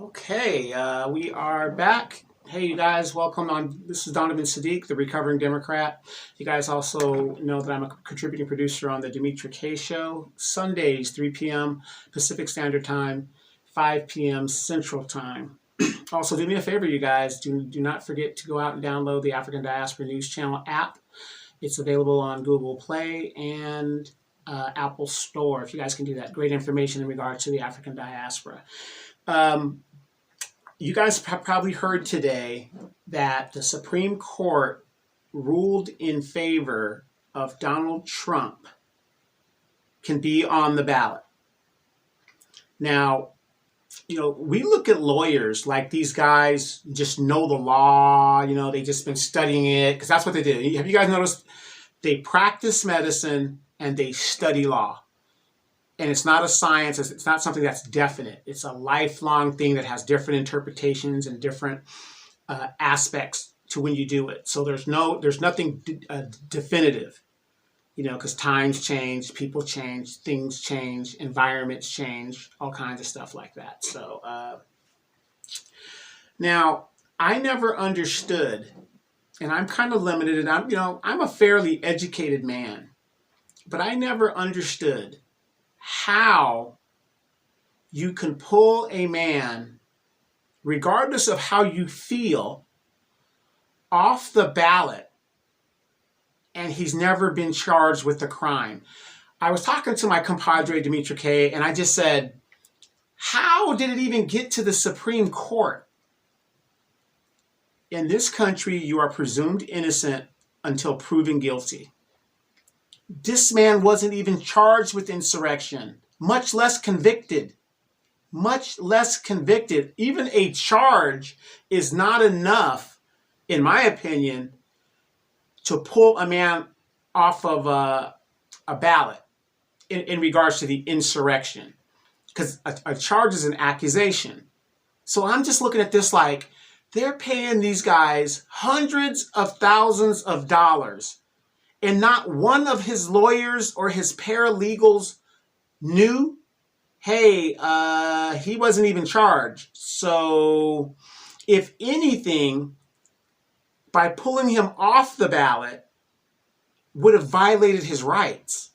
Okay, we are back. Hey, you guys, welcome on. This is Donovan Sadiq, the recovering Democrat. You guys also know that I'm a contributing producer on the Dimitri K Show, Sundays, 3 p.m. Pacific Standard Time, 5 p.m. Central Time. Also, do me a favor, you guys. Do not forget to go out and download the African Diaspora News Channel app. It's available on Google Play and Apple Store. If you guys can do that, great information in regards to the African diaspora. Um, you guys have probably heard today that the Supreme Court ruled in favor of Donald Trump can be on the ballot. Now, we look at lawyers like these guys just know the law, they just been studying it because that's what they did. Have you guys noticed they practice medicine and they study law? And it's not a science, it's not something that's definite. It's a lifelong thing that has different interpretations and different aspects to when you do it. So there's nothing definitive, because times change, people change, things change, environments change, all kinds of stuff like that. So now I never understood, and I'm kind of limited, and I'm a fairly educated man, but I never understood how you can pull a man, regardless of how you feel, off the ballot and he's never been charged with a crime. I was talking to my compadre Dimitri K, and I just said, how did it even get to the Supreme Court? In this country, you are presumed innocent until proven guilty. This man wasn't even charged with insurrection, much less convicted. Much less convicted. Even a charge is not enough, in my opinion, to pull a man off of a ballot in regards to the insurrection. Because a charge is an accusation. So I'm just looking at this like they're paying these guys hundreds of thousands of dollars. And not one of his lawyers or his paralegals knew, hey, he wasn't even charged. So if anything, by pulling him off the ballot, would have violated his rights.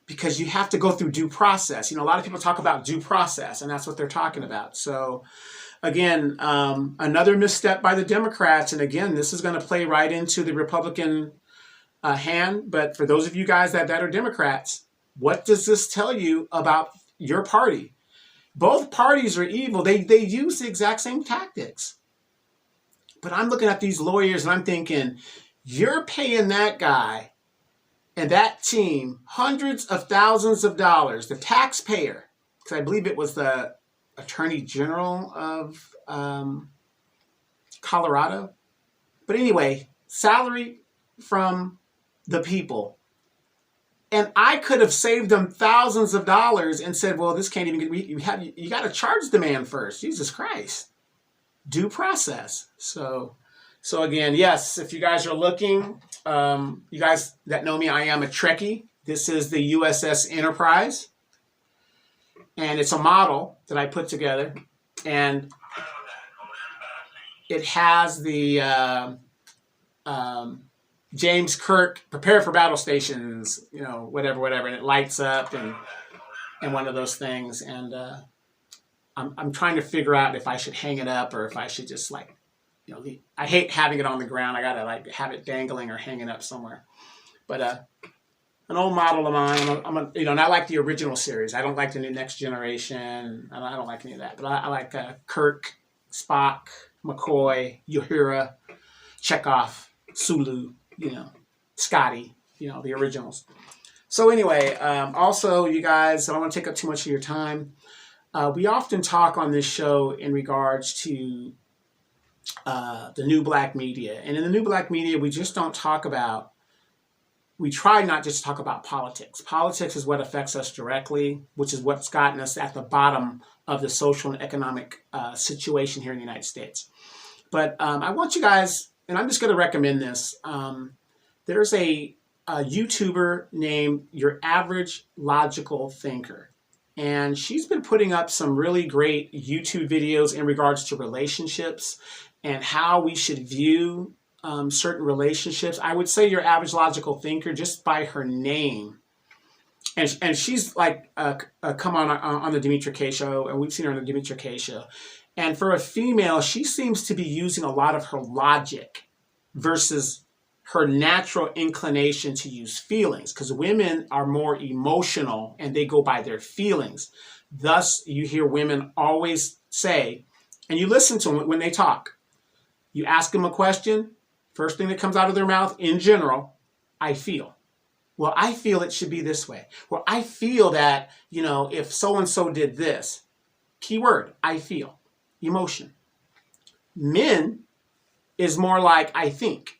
Because you have to go through due process. A lot of people talk about due process, and that's what they're talking about. So again, another misstep by the Democrats. And again, this is going to play right into the Republican hand, but for those of you guys that are Democrats, what does this tell you about your party? Both parties are evil. They use the exact same tactics. But I'm looking at these lawyers and I'm thinking, you're paying that guy and that team hundreds of thousands of dollars, the taxpayer, because I believe it was the Attorney General of Colorado. But anyway, salary from the people. And I could have saved them thousands of dollars and said, well, this can't even get, you got to charge the man first. Jesus Christ. Due process. So again, yes, if you guys are looking, you guys that know me, I am a Trekkie. This is the USS Enterprise. And it's a model that I put together. And it has the James Kirk, prepare for battle stations, whatever, and it lights up and one of those things. And I'm trying to figure out if I should hang it up or if I should just I hate having it on the ground. I gotta have it dangling or hanging up somewhere. But an old model of mine. And I like the original series. I don't like the new Next Generation. I don't like any of that. But I like Kirk, Spock, McCoy, Uhura, Chekhov, Sulu. Scotty, the originals. So anyway, also, you guys, I don't want to take up too much of your time. We often talk on this show in regards to the new black media. And in the new black media, we just don't talk about, we try not just to talk about politics. Politics is what affects us directly, which is what's gotten us at the bottom of the social and economic situation here in the United States. But I want you guys, and I'm just going to recommend this. There's a YouTuber named Your Average Logical Thinker. And she's been putting up some really great YouTube videos in regards to relationships and how we should view certain relationships. I would say your average logical thinker, just by her name, and she's like come on the Demetra K show, and we've seen her on the Demetra K show. And for a female, she seems to be using a lot of her logic versus her natural inclination to use feelings, because women are more emotional and they go by their feelings. Thus, you hear women always say, and you listen to them when they talk, you ask them a question, first thing that comes out of their mouth in general, I feel. Well, I feel it should be this way. Well, I feel that, if so-and-so did this, keyword, I feel, emotion. Men is more like, I think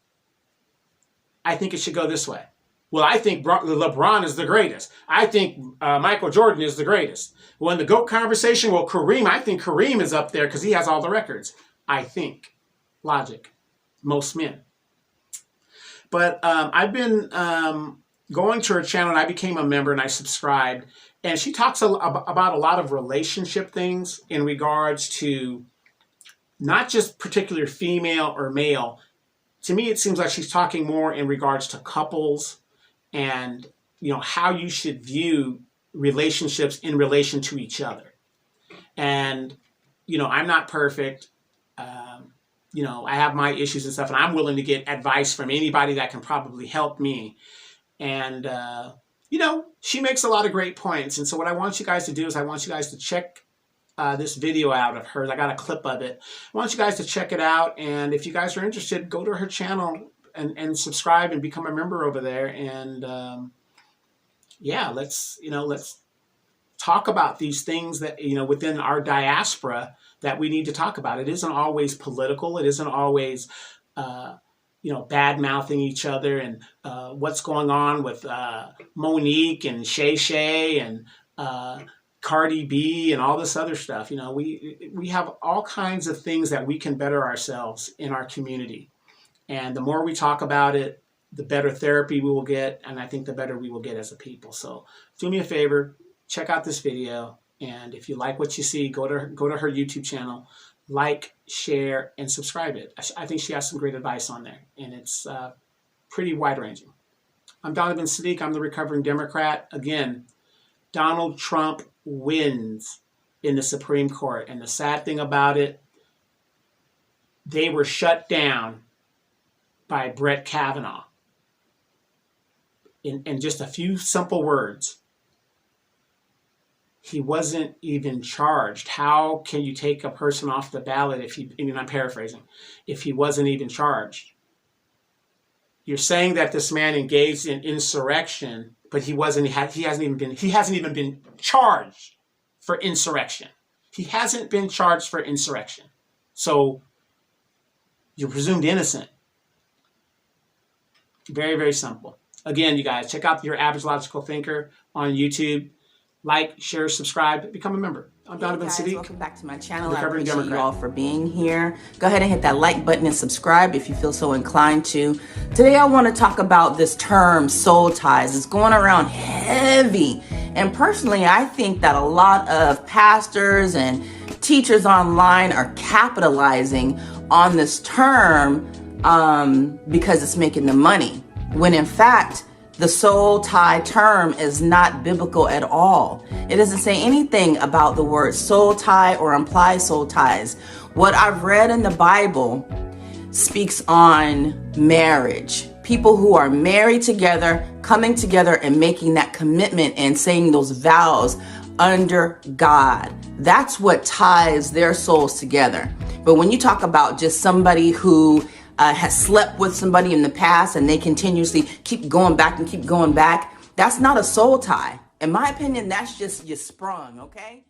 it should go this way. Well, I think LeBron is the greatest. I think Michael Jordan is the greatest. Well, in the GOAT conversation, well, I think Kareem is up there because he has all the records. I think. Logic. Most men. But I've been going to her channel, and I became a member, and I subscribed. And she talks about a lot of relationship things in regards to not just particular female or male. To me, it seems like she's talking more in regards to couples and, how you should view relationships in relation to each other. And, I'm not perfect. I have my issues and stuff, and I'm willing to get advice from anybody that can probably help me. And, she makes a lot of great points. And so what I want you guys to do is I want you guys to check this video out of hers. I got a clip of it. I want you guys to check it out. And if you guys are interested, go to her channel and subscribe and become a member over there. And let's talk about these things that, within our diaspora that we need to talk about. It isn't always political. It isn't always, bad mouthing each other and what's going on with Monique and Shay Shay and Cardi B and all this other stuff. We have all kinds of things that we can better ourselves in our community. And the more we talk about it, the better therapy we will get. And I think the better we will get as a people. So do me a favor, check out this video. And if you like what you see, go to her YouTube channel, like, share, and subscribe it. I think she has some great advice on there. And it's pretty wide-ranging. I'm Donovan Sadiq. I'm the recovering Democrat. Again, Donald Trump wins in the Supreme Court. And the sad thing about it, they were shut down by Brett Kavanaugh. In just a few simple words, he wasn't even charged. How can you take a person off the ballot I'm paraphrasing, if he wasn't even charged? You're saying that this man engaged in insurrection, but he hasn't even been charged for insurrection. He hasn't been charged for insurrection. So you're presumed innocent. Very, very simple. Again, you guys, check out Your Average Logical Thinker on YouTube. Like, share, subscribe, become a member. I'm Donovan Sadiq. Welcome back to my channel. I appreciate you all for being here. Go ahead and hit that like button and subscribe if you feel so inclined to. Today I want to talk about this term, soul ties. It's going around heavy. And personally, I think that a lot of pastors and teachers online are capitalizing on this term because it's making them money. When in fact, the soul tie term is not biblical at all. It doesn't say anything about the word soul tie or imply soul ties. What I've read in the Bible speaks on marriage. People who are married together, coming together and making that commitment and saying those vows under God. That's what ties their souls together. But when you talk about just somebody who has slept with somebody in the past and they continuously keep going back and keep going back, that's not a soul tie. In my opinion, that's just you sprung, okay?